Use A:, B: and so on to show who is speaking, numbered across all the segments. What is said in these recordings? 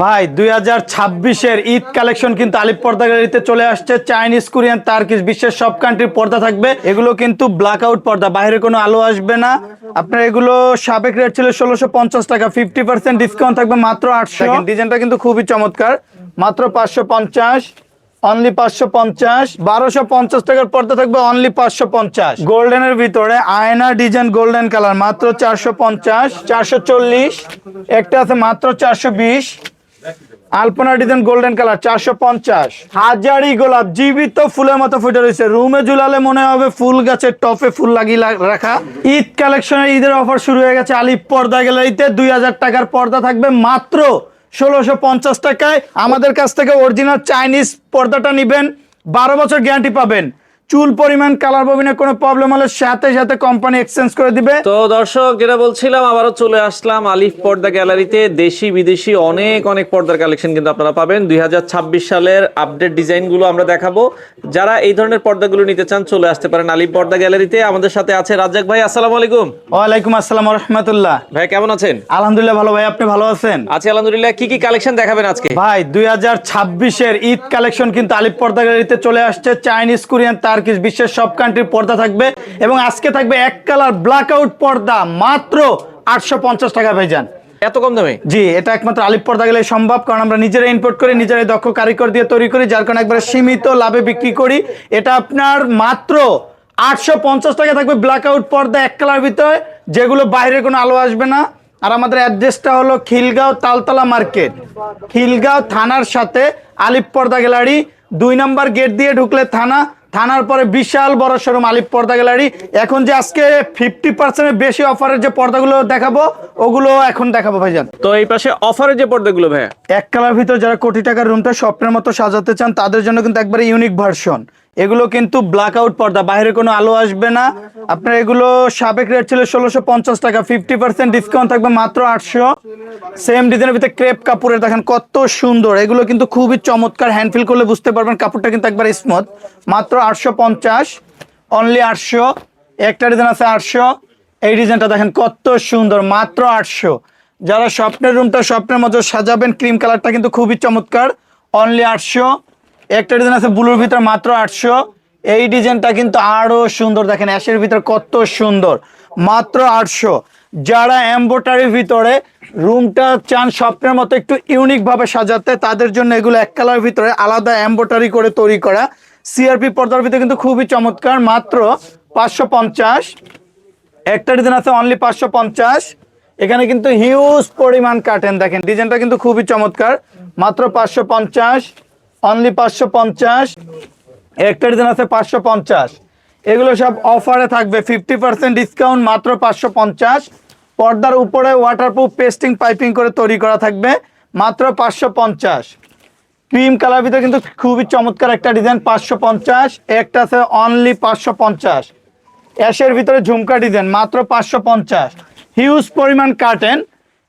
A: ভাই 2026-এর ঈদ কালেকশন কিন্তু আলিপ পর্দা গ্যালারিতে চলে আসছে। চাইনিজ, কোরিয়ান, তার্কিশ, বিশ্বের সব কান্ট্রির পর্দা থাকবে। এগুলো কিন্তু ব্ল্যাক আউট পর্দা, বাইরে কোনো আলো আসবে না। আপনার এগুলো সাবেক রেট ছিল 1650 টাকা, 50% ডিসকাউন্ট থাকবে মাত্র 800। ডিজাইনটা কিন্তু খুবই চমৎকার, মাত্র 550, অনলি 550। 1250 টাকার পর্দা থাকবে অনলি 550। গোল্ডেনের ভিতরে আয়না ডিজাইন, গোল্ডেন কালার, মাত্র 450। 440, একটা আছে মাত্র 420। আলপনা ডিজাইন গোল্ডেন কালার 450। হাজারি গোলাপ জীবিত ফুলের মতো ফুটে রয়েছে, রুমে ঝুলালে মনে হবে ফুল গাছের টপে ফুল লাগিয়ে রাখা। ঈদ কালেকশনের ঈদের অফার শুরু হয়ে গেছে আলিপ পর্দা গ্যালারিতে। 2000 টাকার পর্দা থাকবে মাত্র 1650 টাকায়। আমাদের কাছ থেকে অরিজিনাল চাইনিজ পর্দাটা নিবেন, 12 বছর গ্যারান্টি পাবেন। চুল পরিমাণ, কালার ববিনে কোনো প্রবলেম হলে সাথে সাথে কোম্পানি এক্সচেঞ্জ করে দিবে।
B: তো দর্শক, যেটা বলছিলাম, আবারও চলে আসলাম আলিফ পর্দা গ্যালারিতে। দেশি বিদেশি অনেক অনেক পর্দার কালেকশন কিন্তু আপনারা পাবেন। 2026 সালের আপডেট ডিজাইনগুলো আমরা দেখাবো। যারা এই ধরনের পর্দাগুলো নিতে চান চলে আসতে পারেন আলিফ পর্দা গ্যালারিতে। আমাদের সাথে আছে রাজ্জাক ভাই। আসসালামু আলাইকুম।
A: ওয়ালাইকুম আসসালাম ওয়া রাহমাতুল্লাহ।
B: ভাই কেমন আছেন?
A: আলহামদুলিল্লাহ ভালো ভাই, আপনি ভালো আছেন?
B: আছি আলহামদুলিল্লাহ। কি কি কালেকশন দেখাবেন আজকে?
A: ভাই 2026-এর ঈদ কালেকশন কিন্তু আলিপ পর্দা গ্যালারিতে চলে আসছে। চাইনিজ, কোরিয়ান, তার্কিশ, বিশ্বের সব কান্ট্রির পর্দা থাকবে। এবং আজকে থাকবে এক কালার ব্ল্যাক আউট পর্দা মাত্র 850 টাকা ভাইজান।
B: এত কম দামে?
A: জি, এটা একমাত্র আলিপ পর্দা গেলে সম্ভব, কারণ আমরা নিজেরা ইম্পোর্ট করি, নিজেরাই দক্ষ কারিগর দিয়ে তৈরি করি, যার কারণে একবারে সীমিত লাভে বিক্রি করি। এটা আপনার মাত্র 850 টাকা থাকবে ব্ল্যাক আউট পর্দা এক কালার ভিতরে, যেগুলো বাইরে কোনো আলো আসবে না। আর আমাদের অ্যাড্রেসটা হলো খিলগাঁও তালতলা মার্কেট, খিলগাঁও থানার সাথে আলিপ পর্দা গ্যালারি। 2 নম্বর গেট দিয়ে ঢুকলে থানা, থানার পরে বিশাল বড় শোরুম আলিপ পর্দা গ্যালারি। এখন যে আজকে 50% বেশি অফারের যে পর্দাগুলো দেখাবো, ওগুলো এখন দেখাবো ভাইজান।
B: তো এই পাশে অফারের যে পর্দাগুলো ভাই,
A: এক কালার ভিতর যারা কোটি টাকার রুমটা স্বপ্নের মতো সাজাতে চান তাদের জন্য কিন্তু একবারে ইউনিক ভার্সন। এগুলো কিন্তু ব্ল্যাক আউট পর্দা, বাইরে কোনো আলো আসবে না। আপনার এগুলো সাবেক রেট ছিল 1650 টাকা, 50% ডিসকাউন্ট থাকবে মাত্র 800। সেম ডিজাইনের ভিতরে ক্রেপ কাপড়ের, দেখেন কত সুন্দর। এগুলো কিন্তু খুবই চমৎকার, হ্যান্ড ফিল করলে বুঝতে পারবেন কাপড়টা কিন্তু একবার স্মুথ। মাত্র 850, অনলি 800। একটা ডিজাইন আছে 800, এই ডিজাইনটা দেখেন কত সুন্দর, মাত্র 800। যারা স্বপ্নের রুমটা স্বপ্নের মতো সাজাবেন, ক্রিম কালারটা কিন্তু খুবই চমৎকার, অনলি 800। একটা ডিজাইন আছে ব্লুর ভিতর, মাত্র 800। এই ডিজাইনটা কিন্তু আরো সুন্দর, দেখেন অ্যাশের ভিতর কত সুন্দর, মাত্র 800। যারা এমব্রয়ডারির ভিতরে রুমটা চান স্বপ্নের মতো একটু ইউনিক ভাবে সাজাতে, তাদের জন্য এগুলো এক কালার ভিতরে আলাদা এমব্রয়ডারি করে তৈরি করা। সিআরপি পর্দার ভিতরে কিন্তু খুবই চমৎকার, মাত্র 550। একটা ডিজাইন আছে অনলি 550। এখানে কিন্তু হিউজ পরিমাণ কাটেন, দেখেন ডিজাইনটা কিন্তু খুবই চমৎকার, মাত্র 550, অনলি 550। একটা ডিজাইন আছে 550। এগুলো সব অফারে থাকবে, 50% ডিসকাউন্ট, মাত্র 550। পর্দার উপরে ওয়াটারপ্রুফ পেস্টিং পাইপিং করে তৈরি করা থাকবে, মাত্র 550। ক্রিম কালার ভিতরে কিন্তু খুবই চমৎকার একটা ডিজাইন, 550। একটা আছে অনলি 550। অ্যাশের ভিতরে ঝুমকা ডিজাইন, মাত্র 550। হিউজ পরিমাণ কাটেন।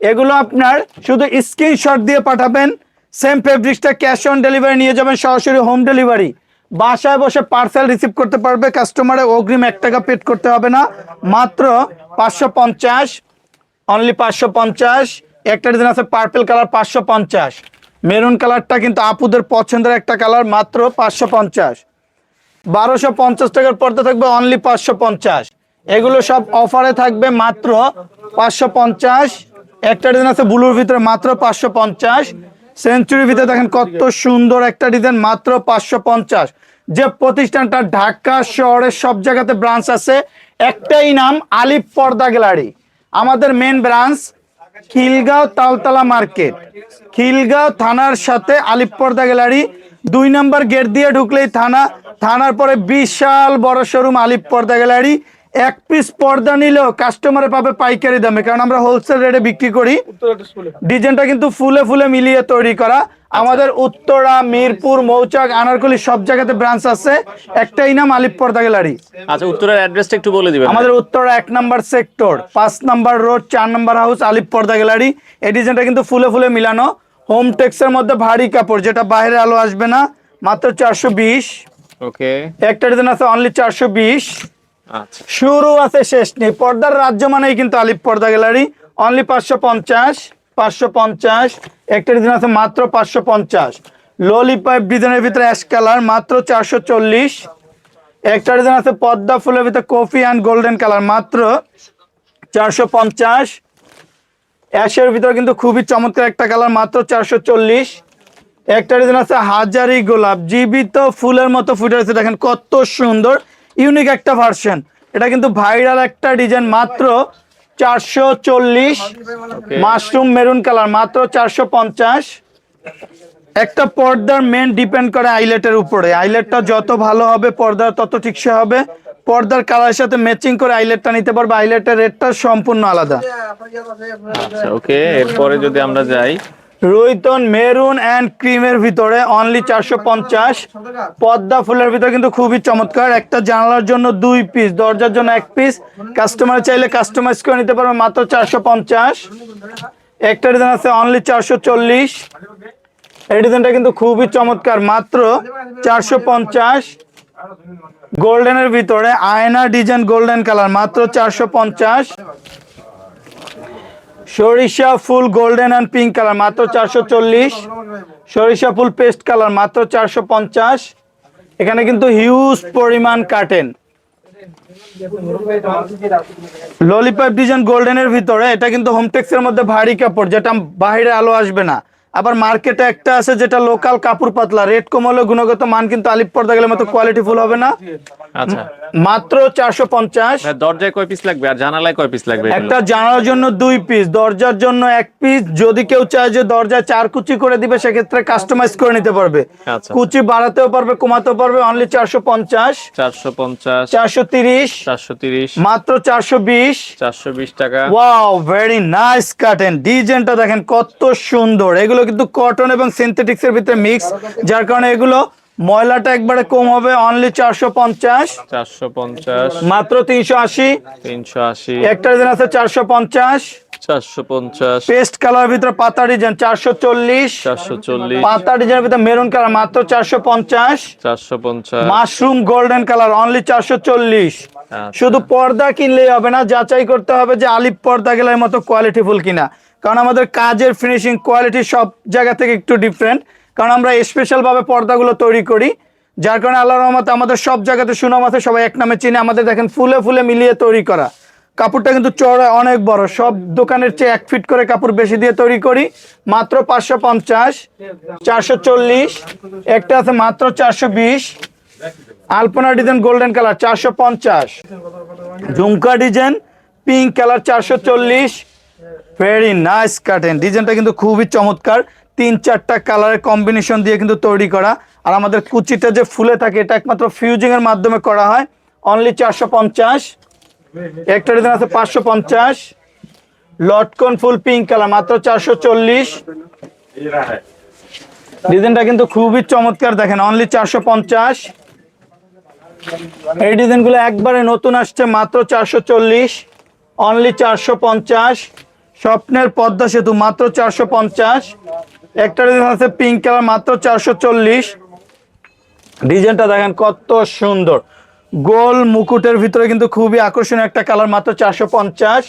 A: এগুলো আপনার শুধু স্ক্রিনশট দিয়ে পাঠাবেন, সেম ফেব্রিক্সটা ক্যাশ অন ডেলিভারি নিয়ে যাবেন, সরাসরি হোম ডেলিভারি। বাসায় বসে পার্সেল রিসিভ করতে পারবে, কাস্টমারে অগ্রিম 1 টাকা পেড করতে হবে না, মাত্র 550, অনলি 550। একটা ডিজাইন আছে পার্পল কালার, 550। মেরুন কালারটা কিন্তু আপুদের পছন্দের একটা কালার, মাত্র 550। 1250 টাকার পর্দা থাকবে অনলি 550। এগুলো সব অফারে থাকবে মাত্র 550। একটা ডিজাইন আছে ব্লুর ভিতরে, মাত্র 550। সেঞ্চুরির ভিতরে দেখেন কত সুন্দর একটা ডিজাইন, মাত্র 550। যে প্রতিষ্ঠানটা ঢাকা শহরের সব জায়গাতে ব্রাঞ্চ আছে, একটাই নাম আলিপ পর্দা গ্যালারি। আমাদের main branch Khilgaon Taltola market, Khilgaon থানার সাথে আলিপ পর্দা গ্যালারি। 2 নম্বর গেট দিয়ে ঢুকলেই থানা, থানার পরে বিশাল বড় শোরুম আলিপ পর্দা গ্যালারি। 1 পিস পর্দা নিলেও কাস্টমারে পাবে পাইকারি দামে, কারণ আমরা হোলসেল রেটে বিক্রি করি। ডিজাইনটা কিন্তু ফুলে ফুলে মিলিয়ে তৈরি করা। আমাদের উত্তরা, মিরপুর, মৌচাক, আনারকুলি সব জায়গাতে ব্রাঞ্চ আছে, একটাই নাম আলিপ পর্দা গ্যালারি।
B: আচ্ছা, উত্তরের অ্যাড্রেসটা একটু বলে দিবেন।
A: আমাদের উত্তরা 1 নম্বর সেক্টর, 5 নম্বর রোড, 4 নম্বর হাউস, আলিপ পর্দা গ্যালারি। এই ডিজাইনটা কিন্তু ফুলে ফুলে মিলানো, হোম টেক্সের মধ্যে ভারী কাপড়, যেটা বাইরে আলো আসবে না, মাত্র 420।
B: ওকে,
A: একটা ডিজাইন আছে অনলি 420।
B: আচ্ছা,
A: শুরু আছে শেষ নেই, পর্দার রাজ্য মানেই কিন্তু আলিপ পর্দা গ্যালারি, অনলি 550। 550, একটা ডিজাইন আছে মাত্র 550। ললিপপ ডিজাইনের ভিতরে অ্যাশ কালার মাত্র 440। একটা ডিজাইন আছে পদ্মা ফুলের ভিতরে কফি অ্যান্ড গোল্ডেন কালার মাত্র 450। অ্যাশের ভিতরে কিন্তু খুবই চমৎকার একটা কালার মাত্র 440। একটা ডিজাইন আছে হাজারি গোলাপ, জীবিত ফুলের মতো ফুটে আছে, দেখেন কত সুন্দর ইউনিক একটা ভার্সন। এটা কিন্তু ভাইরাল একটা ডিজাইন মাত্র 440। মাশরুম মেরুন কালার মাত্র 450। একটা পর্দার মেন ডিপেন্ড করে আইলেটের উপরে, আইলেটটা যত ভালো হবে পর্দা তত ঠিকসে হবে। পর্দার কালারের সাথে ম্যাচিং করে আইলেটটা নিতে পারবে, আইলেটের রেটটা সম্পূর্ণ আলাদা।
B: আচ্ছা ওকে, এরপরে যদি আমরা যাই,
A: রুইতন মেরুন অ্যান্ড ক্রিমের ভিতরে অনলি 450। পদ্মা ফুলের ভিতরে কিন্তু খুবই চমৎকার, একটা জানালার জন্য 2 পিস, দরজার জন্য 1 পিস, কাস্টমার চাইলে কাস্টমাইজ করে নিতে পারবে মাত্র 450। একটা ডিজাইন আছে অনলি 440। এই ডিজাইনটা কিন্তু খুবই চমৎকার মাত্র 450। গোল্ডেনের ভিতরে আয়না ডিজাইন গোল্ডেন কালার মাত্র 450। সরিষা ফুল গোল্ডেন অ্যান্ড পিঙ্ক কালার মাত্র 440। সরিষা ফুল পেস্ট কালার মাত্র 450। এখানে কিন্তু হিউজ পরিমাণ কাটেন। ললিপপ ডিজাইন গোল্ডেনের ভিতরে এটা কিন্তু হোমটেক্সের মধ্যে ভারী কাপড়, যেটা বাইরে আলো আসবে না। আবার মার্কেটে একটা আছে যেটা লোকাল কাপড় পাতলা, রেট কম হলে গুণগত মান কিন্তু আলিপ পর্দা গেলে মতো কোয়ালিটি ফুল হবে না।
B: আচ্ছা
A: মাত্র 450।
B: ভাই দরজায় কয় পিস লাগবে আর জানালায় কয় পিস লাগবে?
A: একটা জানালার জন্য 2 পিস, দরজার জন্য 1 পিস। যদি কেউ চায় যে দরজায় 4 কুচি করে দিবে সেক্ষেত্রে কাস্টমাইজ করে নিতে পারবে।
B: আচ্ছা
A: কুচি বাড়াতেও পারবে কমাতেও পারবে। অনলি 450।
B: 450,
A: 430,
B: 430,
A: মাত্র 420।
B: 420 টাকা।
A: ওয়াও ভেরি নাইস কাটেন, ডিজাইনটা দেখেন কত সুন্দর। এগুলো কিন্তু কটন এবং সিনথেটিক্স এর ভিতরে মিক্স, যার কারণে এগুলো ময়লাটা একবারে কম হবে। অনলি 450।
B: 450,
A: মাত্র 380।
B: 380,
A: একটা ডিজাইন আছে 450।
B: 450,
A: পেস্ট কালার ভিতরে পাতা ডিজাইন 440।
B: 440,
A: পাতা ডিজাইনের ভিতরে মেরুন কালার মাত্র 450।
B: 450,
A: মাশরুম গোল্ডেন কালার অনলি 440। শুধু পর্দা কিনলেই হবে না, যাচাই করতে হবে যে আলিপ পর্দা গেলার মতো কোয়ালিটিফুল কিনা, কারণ আমাদের কাজের ফিনিশিং কোয়ালিটি সব জায়গা থেকে একটু ডিফারেন্ট, কারণ আমরা স্পেশাল ভাবে পর্দাগুলো তৈরি করি, যার কারণে আল্লাহর রহমতে আমাদের সব জায়গাতে সুনাম আছে, সবাই এক নামে চিনে। আমাদের দেখেন ফুলে ফুলে মিলিয়ে তৈরি করা, কাপড়টা কিন্তু চড়া অনেক বড়, সব দোকানের চেয়ে 1 ফিট করে কাপড় বেশি দিয়ে তৈরি করি। মাত্র 550। 440, একটা আছে মাত্র 420। আলপনা ডিজাইন গোল্ডেন কালার 450। ঝুমকা design pink colour 440। Very nice curtain, ডিজাইনটা কিন্তু খুবই চমৎকার, 3-4টা কালারের কম্বিনেশন দিয়ে কিন্তু তৈরি করা। আর আমাদের কুচিটা যে ফুলে থাকে এটা একমাত্র ফিউজিং এর মাধ্যমে করা হয়। অনলি 450। একটা ডিজাইন আছে 550। লটকন ফুল পিঙ্ক কালার মাত্র 440। ডিজাইনটা কিন্তু খুবই চমৎকার, দেখেন অনলি 450। এই ডিজাইনগুলো একবারে নতুন আসছে মাত্র 440। অনলি 450। স্বপ্নের পদ্মা সেতু মাত্র 450। একটা ডিজাইন আছে পিঙ্ক কালার মাত্র 440। ডিজাইনটা দেখেন কত সুন্দর, গোল মুকুটের ভিতরে কিন্তু খুবই আকর্ষণীয় একটা কালার মাত্র 450।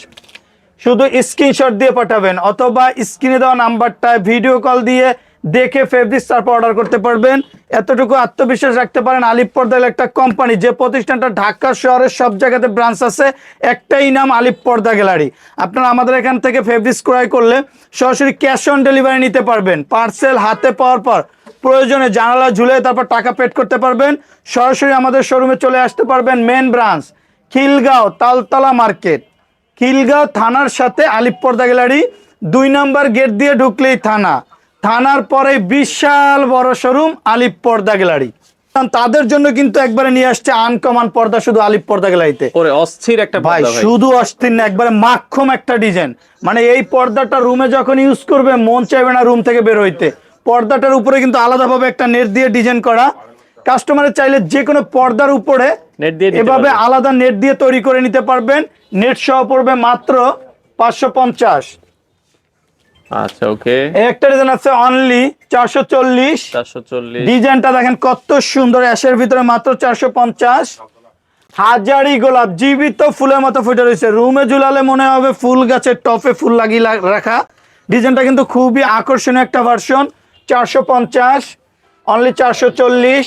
A: শুধু স্ক্রিনশট দিয়ে পাঠাবেন অথবা স্ক্রিনে দেওয়া নাম্বারটায় ভিডিও কল দিয়ে দেখে ফেব্রিক্স তারপর অর্ডার করতে পারবেন। এতটুকু আত্মবিশ্বাস রাখতে পারেন, আলিপ পর্দা একটা কোম্পানি, যে প্রতিষ্ঠানটা ঢাকা শহরের সব জায়গাতে ব্রাঞ্চ আছে, একটাই নাম আলিপ পর্দা গ্যালারি। আপনারা আমাদের এখান থেকে ফেব্রিক্স ক্রয় করলে সরাসরি ক্যাশ অন ডেলিভারি নিতে পারবেন। পার্সেল হাতে পাওয়ার পর প্রয়োজনে জানালা ঝুলে তারপর টাকা পেড করতে পারবেন। সরাসরি আমাদের শোরুমে চলে আসতে পারবেন। Main branch Khilgaon Taltola market, Khilgaon থানার সাথে আলিপ পর্দা গ্যালারি, 2 নাম্বার গেট দিয়ে ঢুকলেই থানা, থানার পরে বিশাল বড় শোরুম আলিপ পর্দা গ্যালারি। তাদের জন্য কিন্তু একবারে নিয়ে আসছে আনকমন পর্দা শুধু আলিপ পর্দা গ্যালারিতে।
B: ওরে অস্থির একটা
A: ভাই
B: পর্দা ভাই,
A: শুধু অস্থির না, একবারে মাখম একটা ডিজাইন। মানে এই পর্দাটা রুমে যখন ইউজ করবে মন চাইবে না রুম থেকে বের হইতে। পর্দাটার উপরে কিন্তু আলাদাভাবে একটা নেট দিয়ে ডিজাইন করা, কাস্টমারের চাইলে যে কোনো পর্দার উপরে
B: নেট দিয়ে দিতে
A: এভাবে
B: পারবে।
A: আলাদা নেট দিয়ে তৈরি করে নিতে পারবেন। নেট সহ পড়বে মাত্র 550।
B: আচ্ছা ওকে,
A: একটা ডিজাইন আছে অনলি 440।
B: 440,
A: ডিজাইনটা দেখেন কত সুন্দর, অ্যাশের ভিতরে মাত্র 450। হাজারি গোলাপ জীবিত ফুলের মতো ফুটে রয়েছে, রুমে ঝুলালে মনে হবে ফুল গাছের টপে ফুল লাগিয়ে রাখা। ডিজাইনটা কিন্তু খুবই আকর্ষণীয় একটা ভার্সন। 450, অনলি 440,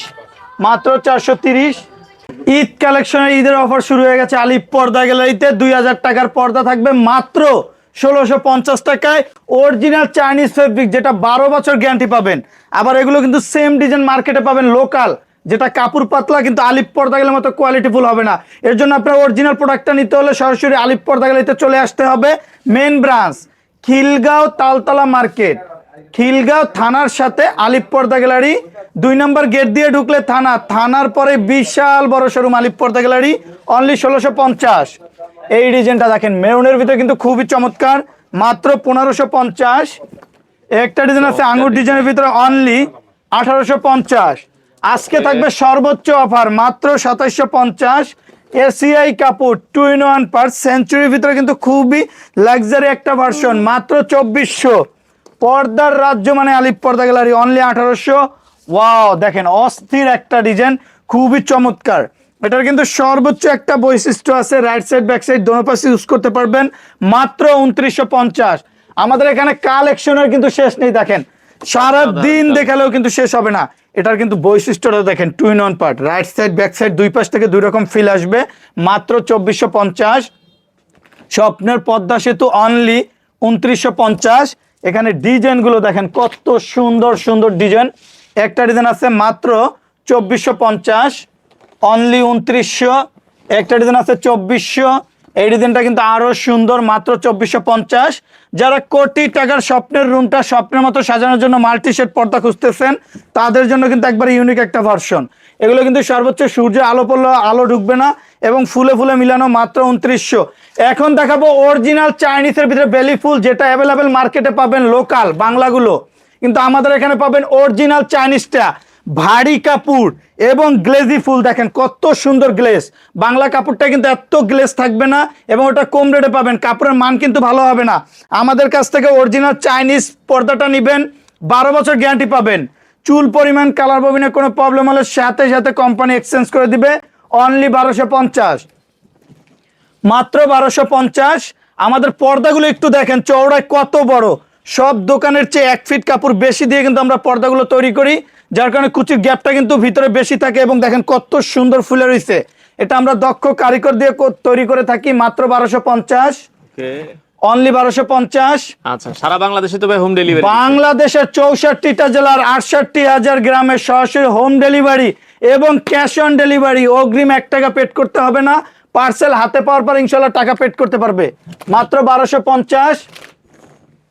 A: মাত্র 430। ঈদ কালেকশনের ঈদের অফার শুরু হয়ে গেছে আলিফ পর্দা গ্যালারিতে। 2000 টাকার পর্দা থাকবে মাত্র 1650 টাকায়। অরিজিনাল চাইনিজ ফেব্রিক, যেটা 12 বছর গ্যারান্টি পাবেন। আবার এগুলো কিন্তু সেম ডিজাইন মার্কেটে পাবেন লোকাল, যেটা কাপড় পাতলা কিন্তু আলিফ পর্দা গ্যালারির মতো কোয়ালিটিফুল হবে না। এর জন্য আপনার অরিজিনাল প্রোডাক্টটা নিতে হলে সরাসরি আলিফ পর্দা গ্যালারিতে চলে আসতে হবে। Main branch Khilgaon Taltola market, Khilgaon থানার সাথে আলিফ পর্দা গ্যালারি। 2 নম্বর গেট দিয়ে ঢুকলে থানা, থানার পরে বিশাল বড় শোরুম আলিফ পর্দা গ্যালারি, অনলি 1650। এই ডিজাইনটা দেখেন মেরুনের ভিতরে কিন্তু খুবই চমৎকার, মাত্র 1550। একটা ডিজাইন আছে আঙ্গুর ডিজাইনের ভিতরে, অনলি 1850। আজকে থাকবে সর্বোচ্চ অফার মাত্র 2750। এসিআই কাপড় 2 in 1 পার সেঞ্চুরির ভিতরে কিন্তু খুবই লাক্সারি একটা ভার্সন, মাত্র 2400। পর্দার রাজ্য মানে আলিফ পর্দা গ্যালারি, অনলি 1800। ওয়াও, দেখেন অস্থির একটা ডিজাইন, খুবই চমৎকার। এটার কিন্তু সর্বোচ্চ একটা বৈশিষ্ট্য আছে, রাইট সাইড ব্যাক সাইড দোনো পাশে ইউজ করতে পারবেন, মাত্র 2950। আমাদের এখানে কালেকশনের কিন্তু শেষ নেই, দেখেন সারা দিন দেখালেও কিন্তু শেষ হবে না। এটার কিন্তু বৈশিষ্ট্যটা দেখেন, 2 in 1 part, right side back side দুই পাশ থেকে দুই রকম ফিল আসবে, মাত্র 2450। স্বপ্নের পদ্মা সেতু, অনলি 2950। এখানে ডিজাইনগুলো দেখেন কত সুন্দর সুন্দর ডিজাইন। একটা ডিজাইন আছে মাত্র 2450, অনলি 2900। একটা ডিজাইন আছে 2400, এই ডিজাইনটা কিন্তু আরো সুন্দর, মাত্র 2450। যারা কোটি টাকার স্বপ্নের রুমটা স্বপ্নের মতো সাজানোর জন্য মাল্টি শেড পর্দা খুঁজতেছেন, তাদের জন্য কিন্তু একবার ইউনিক একটা ভার্সন। এগুলো কিন্তু সর্বোচ্চ সূর্যের আলো পড়লে আলো ঢুকবে না এবং ফুলে ফুলে মিলানো, মাত্র 2900। এখন দেখাবো অরিজিনাল চাইনিজের ভিতরে বেলি ফুল, যেটা অ্যাভেলেবেল মার্কেটে পাবেন লোকাল বাংলাগুলো, কিন্তু আমাদের এখানে পাবেন অরিজিনাল চাইনিজটা। ভারী কাপড় এবং গ্লেজি ফুল, দেখেন কত সুন্দর গ্লেজ। বাংলা কাপড়টা কিন্তু এত গ্লেজ থাকবে না এবং ওটা কম রেটে পাবেন, কাপড়ের মান কিন্তু ভালো হবে না। আমাদের কাছ থেকে অরিজিনাল চাইনিজ পর্দাটা নেবেন, 12 বছর গ্যারান্টি পাবেন। চুল পরিমাণ কালার ববিনে কোনো প্রবলেম হলে সাথে সাথে কোম্পানি এক্সচেঞ্জ করে দিবে, অনলি 1250, মাত্র 1250। আমাদের পর্দাগুলো একটু দেখেন চওড়ায় কত বড়, সব দোকানের চেয়ে 1 ফিট কাপড় বেশি দিয়ে কিন্তু আমরা পর্দাগুলো তৈরি করি, যার কারণে কুচির গ্যাপটা কিন্তু ভিতরে বেশি থাকে এবং দেখেন কত সুন্দর ফুলে রয়েছে। এটা আমরা দক্ষ কারিগর দিয়ে তৈরি করে থাকি, মাত্র 1250, অনলি 1250।
B: আচ্ছা, সারা বাংলাদেশে তো ভাই হোম ডেলিভারি,
A: বাংলাদেশের 64টা জেলার 68,000 গ্রামে সরাসরি হোম ডেলিভারি এবং ক্যাশ অন ডেলিভারি। অগ্রিম 1 টাকা পেড করতে হবে না, পার্সেল হাতে পাওয়ার পর ইনশাল্লাহ টাকা পেড করতে পারবে, মাত্র 1250।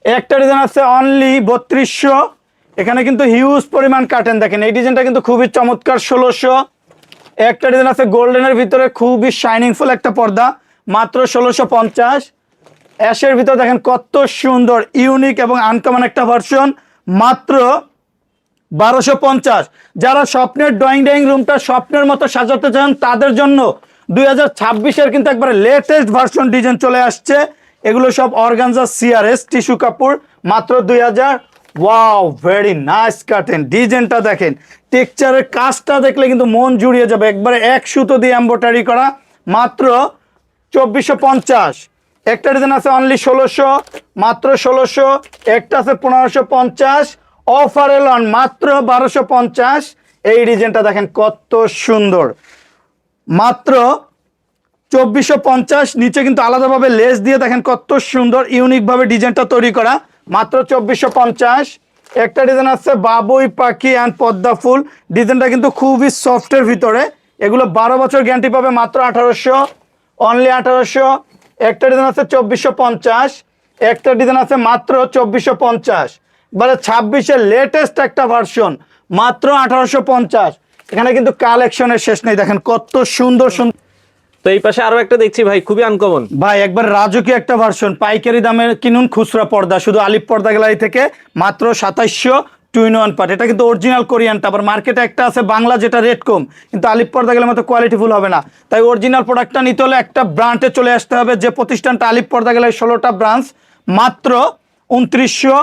A: একটা ডিজাইন আছে অনলি 3200। এখানে কিন্তু হিউজ পরিমাণ কাটেন, দেখেন এই ডিজাইনটা কিন্তু খুবই চমৎকার, 1600। একটা ডিজাইন আছে গোল্ডেনের ভিতরে, খুবই শাইনিং ফুল একটা পর্দা, মাত্র 1650। অ্যাশের ভিতরে দেখেন কত সুন্দর ইউনিক এবং আনকমন একটা ভার্সন, মাত্র 1250। যারা স্বপ্নের ড্রয়িং রুমটা স্বপ্নের মতো সাজাতে চান, তাদের জন্য 2026-এর কিন্তু একবারে লেটেস্ট ভার্সন ডিজাইন চলে আসছে। এগুলো সব অর্গানজা সিআরএস টিস্যু কাপড়, মাত্র 2000। Wow, very nice curtain. ডিজাইনটা দেখেন, টেক্সচারের কাজটা দেখলে কিন্তু মন জুড়িয়ে যাবে, একবারে এক সুতো দিয়ে এমব্রয়ডারি করা, মাত্র 2450। একটা ডিজাইন আছে অনলি 1600, মাত্র 1600। একটা আছে 1550, অফার এলন মাত্র 1250। এই ডিজাইনটা দেখেন কত সুন্দর, মাত্র 2450। নিচে কিন্তু আলাদাভাবে লেস দিয়ে দেখেন কত সুন্দর ইউনিক ভাবে ডিজাইনটা তৈরি করা, মাত্র 2450। একটা ডিজাইন আছে বাবুই পাখি অ্যান্ড পদ্মা ফুল, ডিজাইনটা কিন্তু খুবই সফটের ভিতরে। এগুলো 12 বছর গ্যারান্টি পাবে, মাত্র 1800, অনলি 1800। একটা ডিজাইন আছে 2450। একটা ডিজাইন আছে মাত্র 2450। মানে 26-এর লেটেস্ট একটা ভার্সন, মাত্র 1850। এখানে কিন্তু কালেকশনের শেষ নেই, দেখেন কত সুন্দর সুন্দর।
B: তো এই পাশে আরো একটা দেখছি ভাই, খুবই আনকমন
A: ভাই, একবার রাজকীয় একটা ভার্সন, পাইকারি দামে কিনুন খুচরা পর্দা শুধু আলিফ পর্দা গ্যালারি থেকে, মাত্র 2700, 2 in 1 পার্ট। এটা কিন্তু অরিজিনাল কোরিয়ানটা, আবার মার্কেটে একটা আছে বাংলা যেটা রেট কম, কিন্তু আলিফ পর্দা গেলে মতো কোয়ালিটিফুল হবে না। তাই অরিজিনাল প্রোডাক্টটা নিতে হলে একটা ব্রান্ডে চলে আসতে হবে, যে প্রতিষ্ঠানটা আলিফ পর্দা গ্যালারি 16টা ব্রাঞ্চ, মাত্র 2900।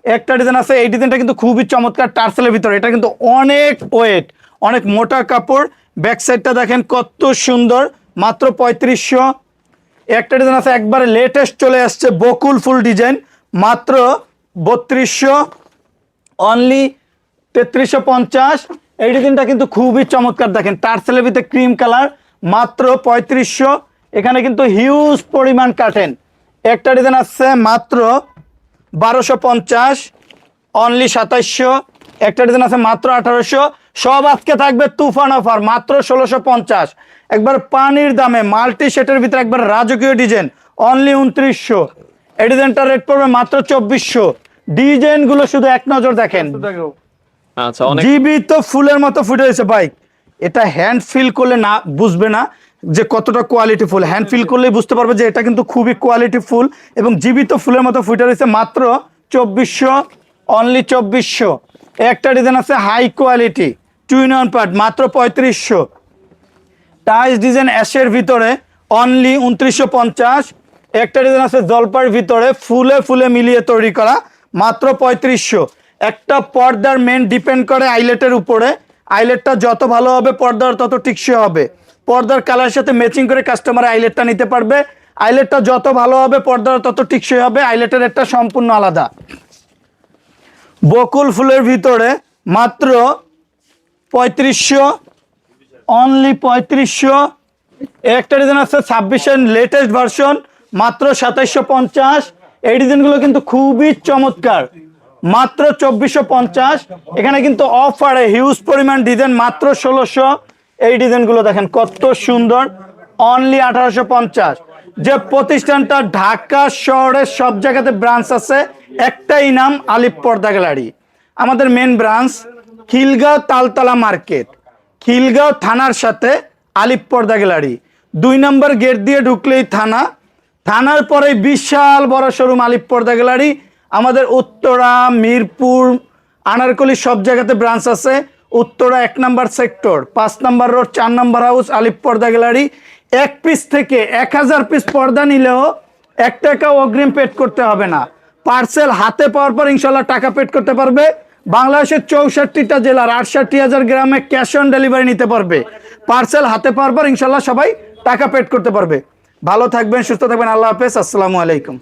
A: একটা ডিজাইন আছে, এই ডিজাইনটা কিন্তু খুবই চমৎকার টার্সেলের ভিতরে, এটা কিন্তু অনেক ওয়েট, অনেক মোটা কাপড়। ব্যাক সাইডটা দেখেন কত সুন্দর, মাত্র 3500। একটা ডিজাইন আছে একবারে লেটেস্ট চলে আসছে বকুল ফুল ডিজাইন, মাত্র 3200, অনলি 3350। এই ডিজাইনটা কিন্তু খুবই চমৎকার, দেখেন টার্সেলের ভিতরে ক্রিম কালার, মাত্র 3500। এখানে কিন্তু হিউজ পরিমাণ কাটেন। একটা ডিজাইন আছে মাত্র 1250, অনলি 2700। একটা ডিজাইন আছে মাত্র 1800। সব আজকে থাকবে তুফান অফার, মাত্র 1650। একবার পানির দামে মাল্টি সেটের ভিতরে একবার রাজকীয় ডিজাইন, অনলি 2900। এই ডিজাইনটার রেট পড়বে মাত্র 2400। ডিজাইনগুলো শুধু এক নজর দেখেন,
B: আচ্ছা, অনেক
A: জীবিত ফুলের মতো ফুটে হয়েছে ভাই। এটা হ্যান্ড ফিল করলে না বুঝবে না যে কতটা কোয়ালিটি ফুল, হ্যান্ড ফিল করলেই বুঝতে পারবে যে এটা কিন্তু খুবই কোয়ালিটি ফুল এবং জীবিত ফুলের মতো ফুটে রয়েছে, মাত্র 2400, অনলি 2400। একটা ডিজাইন আছে হাই কোয়ালিটি 2-in-1 পার্ট, মাত্র 3500। টাইস ডিজাইন অ্যাশের ভিতরে, অনলি 2950। একটা ডিজাইন আছে জলপার ভিতরে ফুলে ফুলে মিলিয়ে তৈরি করা, মাত্র 3500। একটা পর্দার মেন ডিপেন্ড করে আইলেটের উপরে, আইলেটটা যত ভালো হবে পর্দার তত টিকসই হবে। পর্দার কালারের সাথে ম্যাচিং করে কাস্টমার আইলেটটা নিতে পারবে। আইলেটটা যত ভালো হবে পর্দার তত টিকসই হবে, আইলেটের একটা সম্পূর্ণ আলাদা। বকুল ফুলের ভিতরে মাত্র 3500, অনলি 3500। একটা ডিজাইন আছে 26-এর লেটেস্ট ভার্সন, মাত্র 2750। এই ডিজাইনগুলো কিন্তু খুবই চমৎকার, মাত্র 2450। এখানে কিন্তু অফারে হিউজ পরিমাণ ডিজাইন, মাত্র 1600। এই ডিজাইনগুলো দেখেন কত সুন্দর, অনলি 1850। যে প্রতিষ্ঠানটা ঢাকা শহরের সব জায়গাতে ব্রাঞ্চ আছে, একটাই নাম আলিফ পর্দা গ্যালারি। আমাদের main branch Khilgaon Taltola market, Khilgaon থানার সাথে আলিফ পর্দা গ্যালারি। 2 নম্বর গেট দিয়ে ঢুকলেই থানা, থানার পরে বিশাল বড় শোরুম আলিফ পর্দা গ্যালারি। আমাদের উত্তরা, মিরপুর, আনারকলি সব জায়গাতে ব্রাঞ্চ আছে। উত্তরা 1 নম্বর সেক্টর, 5 নম্বর রোড, 4 নম্বর হাউস, আলিফ পর্দা গ্যালারি। 1 পিস থেকে 1000 পিস পর্দা নিলেও 1 টাকাও অগ্রিম পেড করতে হবে না। পার্সেল হাতে পাওয়ার পর ইনশাল্লাহ টাকা পেড করতে পারবে। বাংলাদেশের 64টা জেলার 68,000 গ্রামে ক্যাশ অন ডেলিভারি নিতে পারবে। পার্সেল হাতে পাওয়ার পর ইনশাল্লাহ সবাই টাকা পেড করতে পারবে। ভালো থাকবেন, সুস্থ থাকবেন, আল্লাহ হাফেজ, আসসালামু আলাইকুম।